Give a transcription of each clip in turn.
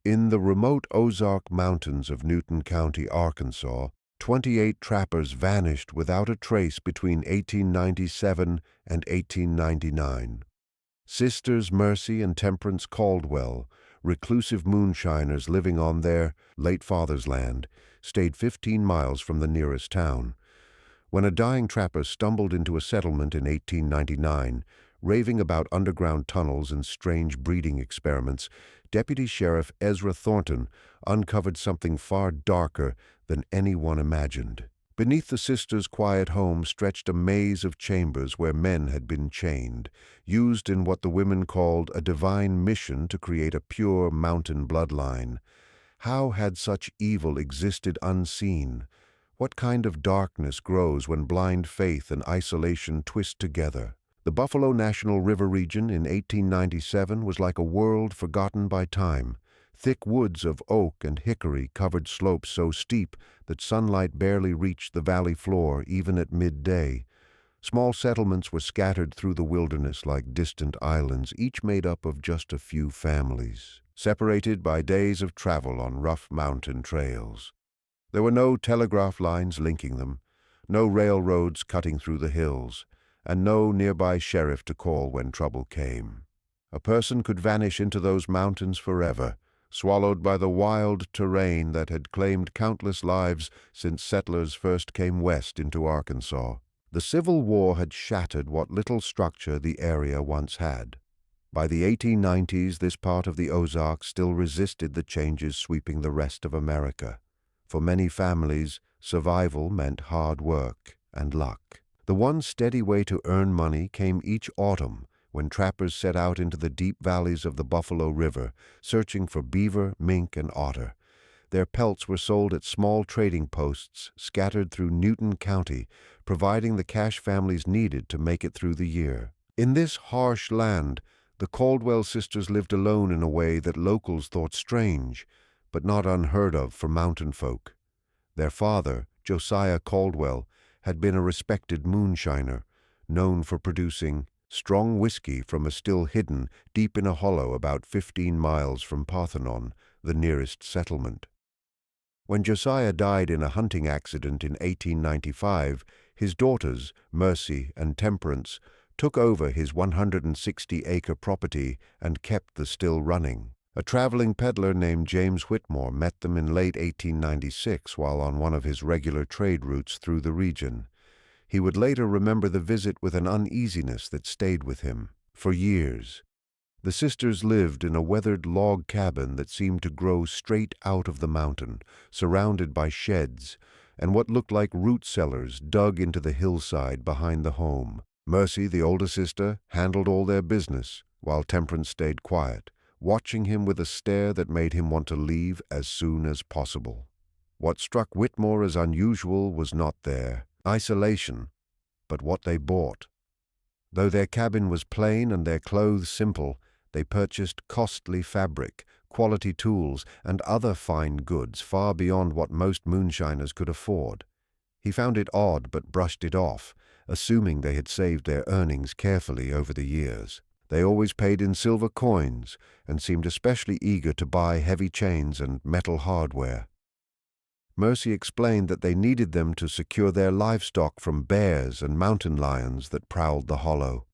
In the remote Ozark Mountains of Newton County, Arkansas, 28 trappers vanished without a trace between 1897 and 1899. Sisters Mercy and Temperance Caldwell, reclusive moonshiners living on their late father's land, stayed 15 miles from the nearest town. When a dying trapper stumbled into a settlement in 1899, raving about underground tunnels and strange breeding experiments, Deputy Sheriff Ezra Thornton uncovered something far darker than anyone imagined. Beneath the sisters' quiet home stretched a maze of chambers where men had been chained, used in what the women called a divine mission to create a pure mountain bloodline. How had such evil existed unseen? What kind of darkness grows when blind faith and isolation twist together? The Buffalo National River region in 1897 was like a world forgotten by time. Thick woods of oak and hickory covered slopes so steep that sunlight barely reached the valley floor even at midday. Small settlements were scattered through the wilderness like distant islands, each made up of just a few families, separated by days of travel on rough mountain trails. There were no telegraph lines linking them, no railroads cutting through the hills, and no nearby sheriff to call when trouble came. A person could vanish into those mountains forever, swallowed by the wild terrain that had claimed countless lives since settlers first came west into Arkansas. The Civil War had shattered what little structure the area once had. By the 1890s, this part of the Ozarks still resisted the changes sweeping the rest of America. For many families, survival meant hard work and luck. The one steady way to earn money came each autumn when trappers set out into the deep valleys of the Buffalo River, searching for beaver, mink, and otter. Their pelts were sold at small trading posts scattered through Newton County, providing the cash families needed to make it through the year. In this harsh land, the Caldwell sisters lived alone in a way that locals thought strange, but not unheard of for mountain folk. Their father, Josiah Caldwell, had been a respected moonshiner, known for producing strong whiskey from a still hidden deep in a hollow about 15 miles from Parthenon, the nearest settlement. When Josiah died in a hunting accident in 1895, his daughters, Mercy and Temperance, took over his 160-acre property and kept the still running. A traveling peddler named James Whitmore met them in late 1896 while on one of his regular trade routes through the region. He would later remember the visit with an uneasiness that stayed with him for years. The sisters lived in a weathered log cabin that seemed to grow straight out of the mountain, surrounded by sheds and what looked like root cellars dug into the hillside behind the home. Mercy, the older sister, handled all their business, while Temperance stayed quiet, watching him with a stare that made him want to leave as soon as possible. What struck Whitmore as unusual was not their isolation, but what they bought. Though their cabin was plain and their clothes simple, they purchased costly fabric, quality tools, and other fine goods far beyond what most moonshiners could afford. He found it odd but brushed it off, assuming they had saved their earnings carefully over the years. They always paid in silver coins and seemed especially eager to buy heavy chains and metal hardware. Mercy explained that they needed them to secure their livestock from bears and mountain lions that prowled the hollow.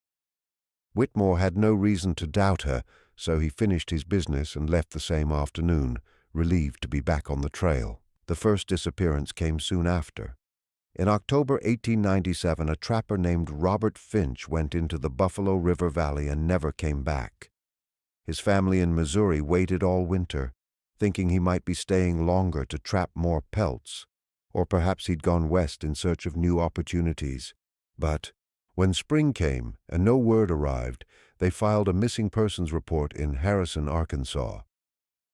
Whitmore had no reason to doubt her, so he finished his business and left the same afternoon, relieved to be back on the trail. The first disappearance came soon after. In October 1897, a trapper named Robert Finch went into the Buffalo River Valley and never came back. His family in Missouri waited all winter, thinking he might be staying longer to trap more pelts, or perhaps he'd gone west in search of new opportunities. But when spring came and no word arrived, they filed a missing persons report in Harrison, Arkansas.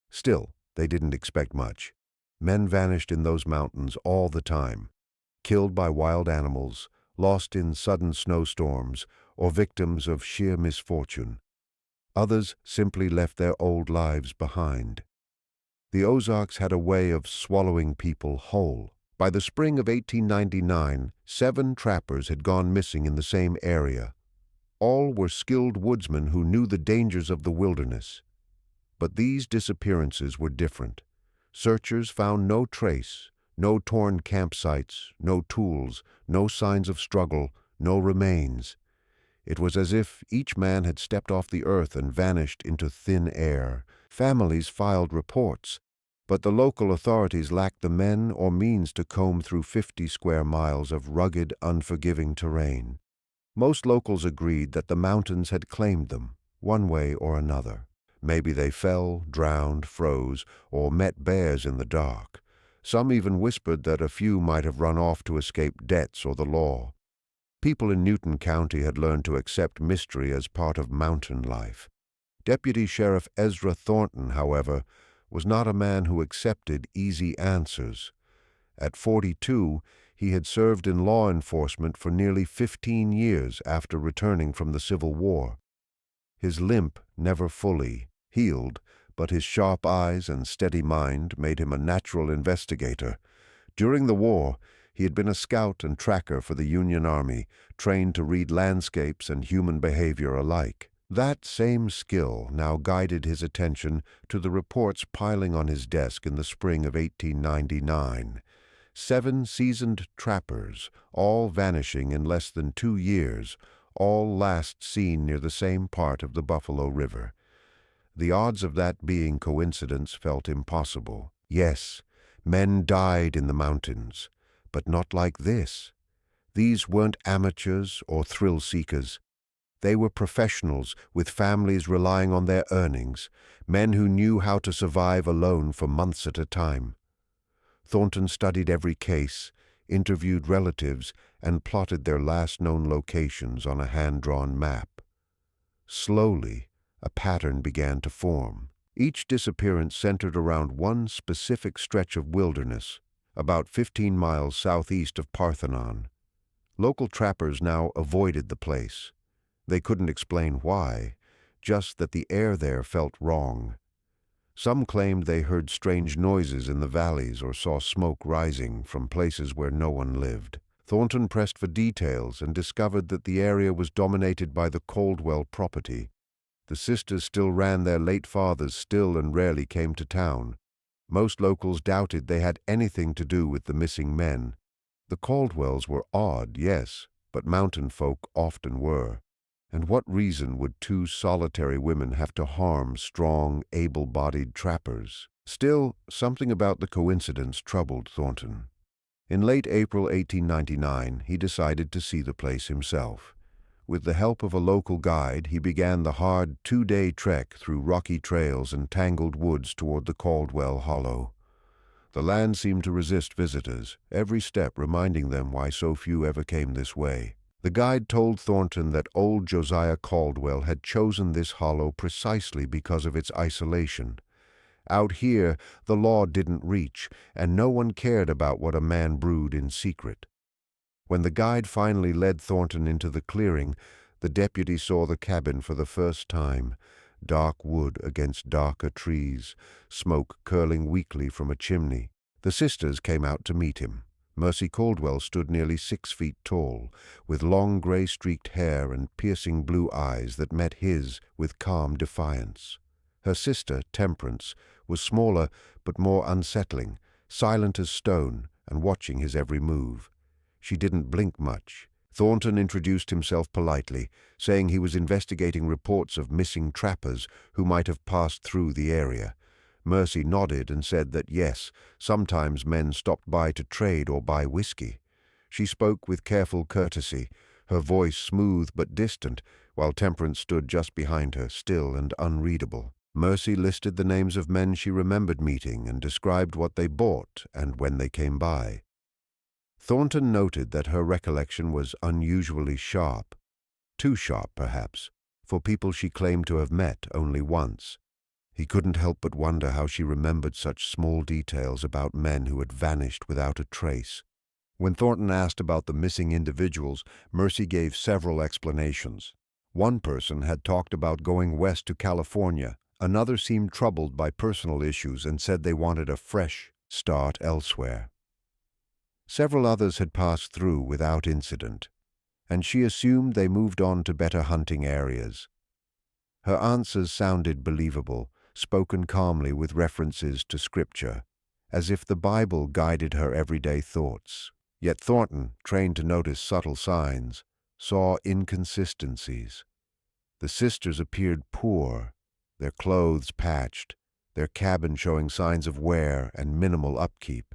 Still, they didn't expect much. Men vanished in those mountains all the time, killed by wild animals, lost in sudden snowstorms, or victims of sheer misfortune. Others simply left their old lives behind. The Ozarks had a way of swallowing people whole. By the spring of 1899, 7 trappers had gone missing in the same area. All were skilled woodsmen who knew the dangers of the wilderness. But these disappearances were different. Searchers found no trace, no torn campsites, no tools, no signs of struggle, no remains. It was as if each man had stepped off the earth and vanished into thin air. Families filed reports, but the local authorities lacked the men or means to comb through 50 square miles of rugged, unforgiving terrain. Most locals agreed that the mountains had claimed them, one way or another. Maybe they fell, drowned, froze, or met bears in the dark. Some even whispered that a few might have run off to escape debts or the law. People in Newton County had learned to accept mystery as part of mountain life. Deputy Sheriff Ezra Thornton, however, was not a man who accepted easy answers. At 42, he had served in law enforcement for nearly 15 years after returning from the Civil War. His limp never fully healed, but his sharp eyes and steady mind made him a natural investigator. During the war, he had been a scout and tracker for the Union Army, trained to read landscapes and human behavior alike. That same skill now guided his attention to the reports piling on his desk in the spring of 1899. 7 seasoned trappers, all vanishing in less than 2 years, all last seen near the same part of the Buffalo River. The odds of that being coincidence felt impossible. Yes, men died in the mountains, but not like this. These weren't amateurs or thrill-seekers. They were professionals with families relying on their earnings, men who knew how to survive alone for months at a time. Thornton studied every case, interviewed relatives, and plotted their last known locations on a hand-drawn map. Slowly, a pattern began to form. Each disappearance centered around one specific stretch of wilderness, about 15 miles southeast of Parthenon. Local trappers now avoided the place. They couldn't explain why, just that the air there felt wrong. Some claimed they heard strange noises in the valleys or saw smoke rising from places where no one lived. Thornton pressed for details and discovered that the area was dominated by the Caldwell property. The sisters still ran their late fathers still and rarely came to town. Most locals doubted they had anything to do with the missing men. The Caldwells were odd, yes, but mountain folk often were. And what reason would 2 solitary women have to harm strong, able-bodied trappers? Still, something about the coincidence troubled Thornton. In late April 1899, he decided to see the place himself. With the help of a local guide, he began the hard 2-day trek through rocky trails and tangled woods toward the Caldwell Hollow. The land seemed to resist visitors, every step reminding them why so few ever came this way. The guide told Thornton that old Josiah Caldwell had chosen this hollow precisely because of its isolation. Out here, the law didn't reach, and no one cared about what a man brewed in secret. When the guide finally led Thornton into the clearing, the deputy saw the cabin for the first time. Dark wood against darker trees, smoke curling weakly from a chimney. The sisters came out to meet him. Mercy Caldwell stood nearly 6 feet tall, with long gray-streaked hair and piercing blue eyes that met his with calm defiance. Her sister, Temperance, was smaller but more unsettling, silent as stone and watching his every move. She didn't blink much. Thornton introduced himself politely, saying he was investigating reports of missing trappers who might have passed through the area. Mercy nodded and said that yes, sometimes men stopped by to trade or buy whiskey. She spoke with careful courtesy, her voice smooth but distant, while Temperance stood just behind her, still and unreadable. Mercy listed the names of men she remembered meeting and described what they bought and when they came by. Thornton noted that her recollection was unusually sharp. Too sharp, perhaps, for people she claimed to have met only once. He couldn't help but wonder how she remembered such small details about men who had vanished without a trace. When Thornton asked about the missing individuals, Mercy gave several explanations. One person had talked about going west to California. Another seemed troubled by personal issues and said they wanted a fresh start elsewhere. Several others had passed through without incident, and she assumed they moved on to better hunting areas. Her answers sounded believable, spoken calmly with references to Scripture, as if the Bible guided her everyday thoughts. Yet Thornton, trained to notice subtle signs, saw inconsistencies. The sisters appeared poor, their clothes patched, their cabin showing signs of wear and minimal upkeep.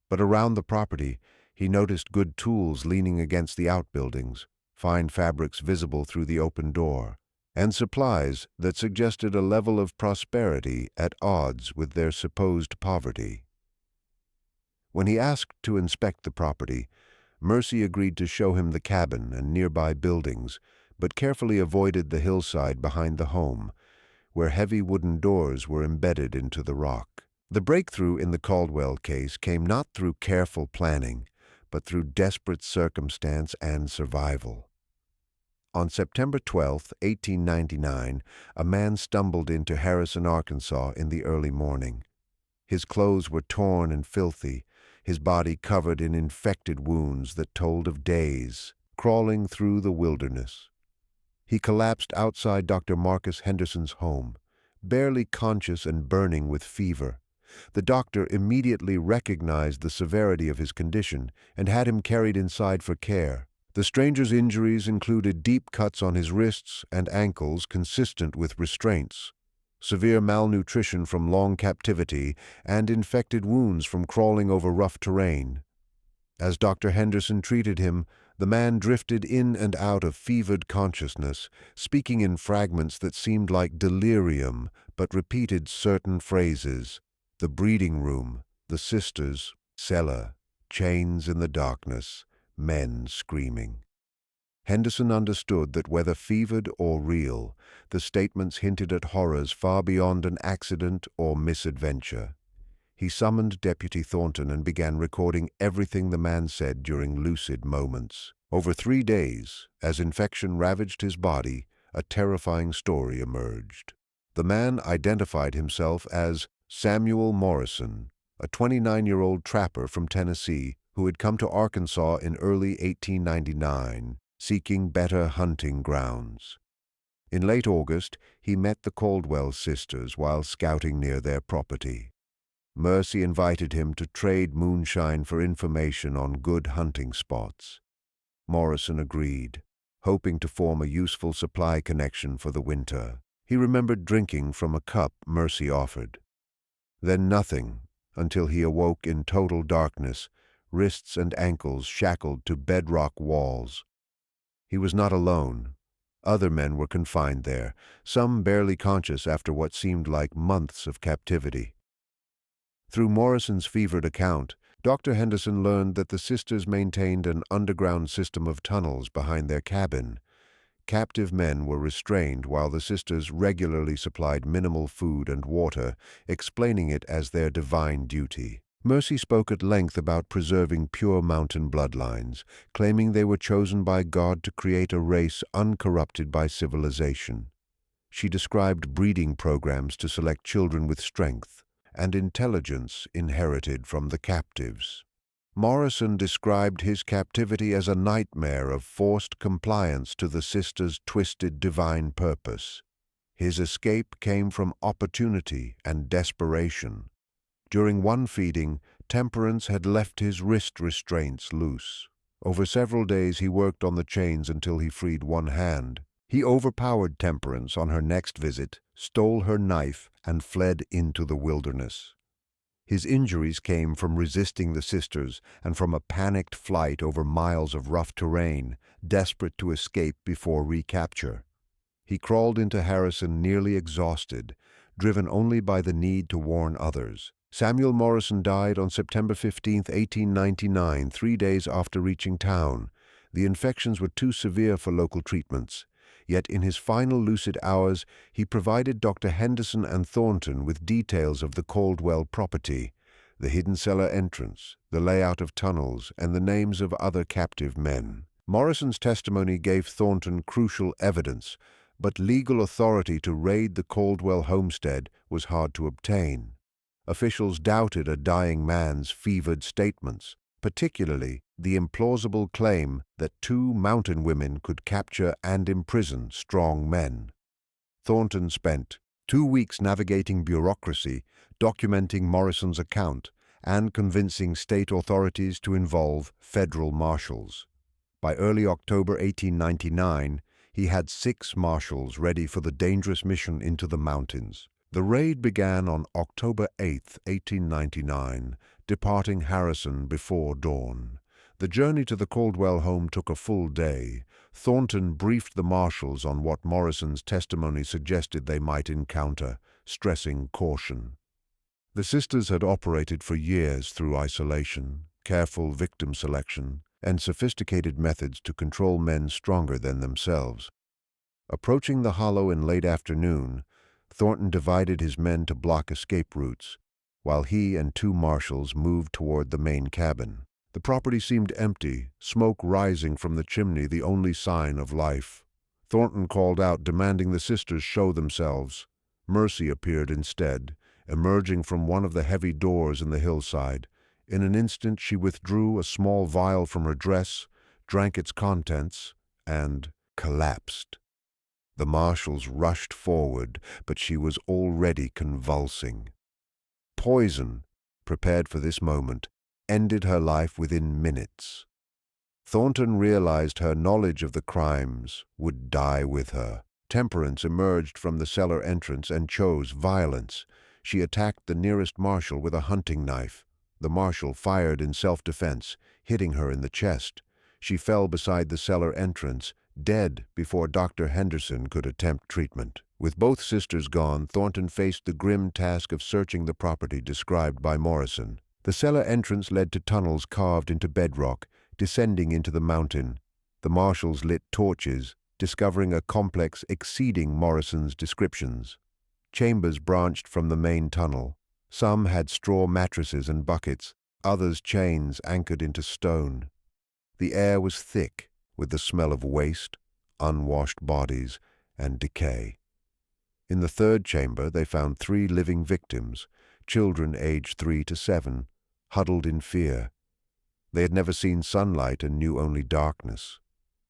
But around the property, he noticed good tools leaning against the outbuildings, fine fabrics visible through the open door, and supplies that suggested a level of prosperity at odds with their supposed poverty. When he asked to inspect the property, Mercy agreed to show him the cabin and nearby buildings, but carefully avoided the hillside behind the home, where heavy wooden doors were embedded into the rock. The breakthrough in the Caldwell case came not through careful planning, but through desperate circumstance and survival. On September 12, 1899, a man stumbled into Harrison, Arkansas in the early morning. His clothes were torn and filthy, his body covered in infected wounds that told of days crawling through the wilderness. He collapsed outside Dr. Marcus Henderson's home, barely conscious and burning with fever. The doctor immediately recognized the severity of his condition and had him carried inside for care. The stranger's injuries included deep cuts on his wrists and ankles consistent with restraints, severe malnutrition from long captivity, and infected wounds from crawling over rough terrain. As Dr. Henderson treated him, the man drifted in and out of fevered consciousness, speaking in fragments that seemed like delirium, but repeated certain phrases: the breeding room, the sisters, cellar, chains in the darkness, men screaming. Henderson understood that whether fevered or real, the statements hinted at horrors far beyond an accident or misadventure. He summoned Deputy Thornton and began recording everything the man said during lucid moments. Over 3 days, as infection ravaged his body, a terrifying story emerged. The man identified himself as Samuel Morrison, a 29-year-old trapper from Tennessee who had come to Arkansas in early 1899, seeking better hunting grounds. In late August, he met the Caldwell sisters while scouting near their property. Mercy invited him to trade moonshine for information on good hunting spots. Morrison agreed, hoping to form a useful supply connection for the winter. He remembered drinking from a cup Mercy offered. Then nothing, until he awoke in total darkness, wrists and ankles shackled to bedrock walls. He was not alone. Other men were confined there, some barely conscious after what seemed like months of captivity. Through Morrison's fevered account, Dr. Henderson learned that the sisters maintained an underground system of tunnels behind their cabin. Captive men were restrained while the sisters regularly supplied minimal food and water, explaining it as their divine duty. Mercy spoke at length about preserving pure mountain bloodlines, claiming they were chosen by God to create a race uncorrupted by civilization. She described breeding programs to select children with strength and intelligence inherited from the captives. Morrison described his captivity as a nightmare of forced compliance to the sisters' twisted divine purpose. His escape came from opportunity and desperation. During one feeding, Temperance had left his wrist restraints loose. Over several days he worked on the chains until he freed one hand. He overpowered Temperance on her next visit, stole her knife, and fled into the wilderness. His injuries came from resisting the sisters and from a panicked flight over miles of rough terrain, desperate to escape before recapture. He crawled into Harrison nearly exhausted, driven only by the need to warn others. Samuel Morrison died on September 15, 1899, 3 days after reaching town. The infections were too severe for local treatments. Yet in his final lucid hours, he provided Dr. Henderson and Thornton with details of the Caldwell property, the hidden cellar entrance, the layout of tunnels, and the names of other captive men. Morrison's testimony gave Thornton crucial evidence, but legal authority to raid the Caldwell homestead was hard to obtain. Officials doubted a dying man's fevered statements, particularly the implausible claim that 2 mountain women could capture and imprison strong men. Thornton spent 2 weeks navigating bureaucracy, documenting Morrison's account, and convincing state authorities to involve federal marshals. By early October 1899, he had 6 marshals ready for the dangerous mission into the mountains. The raid began on October 8, 1899, departing Harrison before dawn. The journey to the Caldwell home took a full day. Thornton briefed the marshals on what Morrison's testimony suggested they might encounter, stressing caution. The sisters had operated for years through isolation, careful victim selection, and sophisticated methods to control men stronger than themselves. Approaching the hollow in late afternoon, Thornton divided his men to block escape routes, while he and 2 marshals moved toward the main cabin. The property seemed empty, smoke rising from the chimney the only sign of life. Thornton called out, demanding the sisters show themselves. Mercy appeared instead, emerging from one of the heavy doors in the hillside. In an instant she withdrew a small vial from her dress, drank its contents, and collapsed. The marshals rushed forward, but she was already convulsing. Poison, prepared for this moment, ended her life within minutes. Thornton realized her knowledge of the crimes would die with her. Temperance emerged from the cellar entrance and chose violence. She attacked the nearest marshal with a hunting knife. The marshal fired in self-defense, hitting her in the chest. She fell beside the cellar entrance, dead before Dr. Henderson could attempt treatment. With both sisters gone, Thornton faced the grim task of searching the property described by Morrison. The cellar entrance led to tunnels carved into bedrock, descending into the mountain. The marshals lit torches, discovering a complex exceeding Morrison's descriptions. Chambers branched from the main tunnel. Some had straw mattresses and buckets, others chains anchored into stone. The air was thick with the smell of waste, unwashed bodies, and decay. In the 3rd chamber they found 3 living victims, children aged 3 to 7, huddled in fear. They had never seen sunlight and knew only darkness.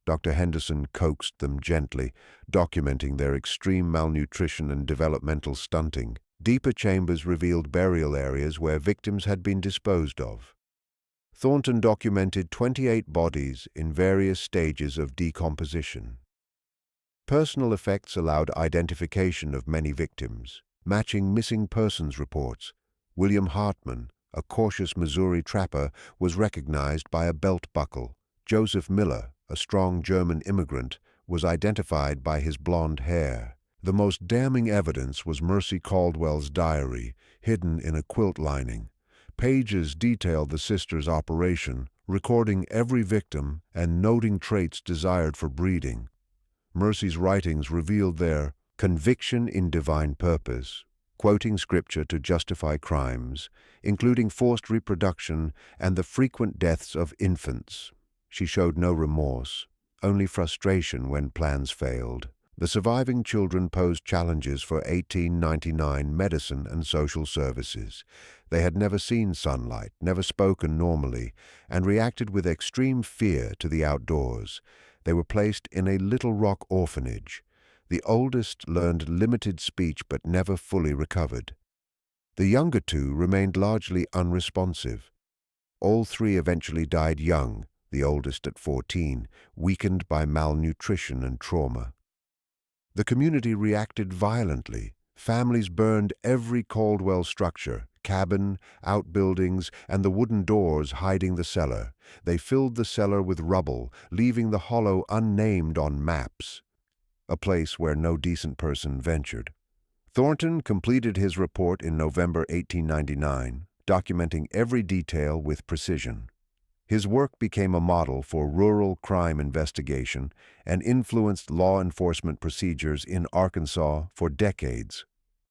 Dr. Henderson coaxed them gently, documenting their extreme malnutrition and developmental stunting. Deeper chambers revealed burial areas where victims had been disposed of. Thornton documented 28 bodies in various stages of decomposition. Personal effects allowed identification of many victims, matching missing persons reports. William Hartman, a cautious Missouri trapper, was recognized by a belt buckle. Joseph Miller, a strong German immigrant, was identified by his blonde hair. The most damning evidence was Mercy Caldwell's diary, hidden in a quilt lining. Pages detailed the sisters' operation, recording every victim and noting traits desired for breeding. Mercy's writings revealed their conviction in divine purpose, quoting scripture to justify crimes, including forced reproduction and the frequent deaths of infants. She showed no remorse, only frustration when plans failed. The surviving children posed challenges for 1899 medicine and social services. They had never seen sunlight, never spoken normally, and reacted with extreme fear to the outdoors. They were placed in a Little Rock orphanage. The oldest learned limited speech but never fully recovered. The younger 2 remained largely unresponsive. All 3 eventually died young, the oldest at 14, weakened by malnutrition and trauma. The community reacted violently. Families burned every Caldwell structure, cabin, outbuildings, and the wooden doors hiding the cellar. They filled the cellar with rubble, leaving the hollow unnamed on maps, a place where no decent person ventured. Thornton completed his report in November 1899, documenting every detail with precision. His work became a model for rural crime investigation and influenced law enforcement procedures in Arkansas for decades.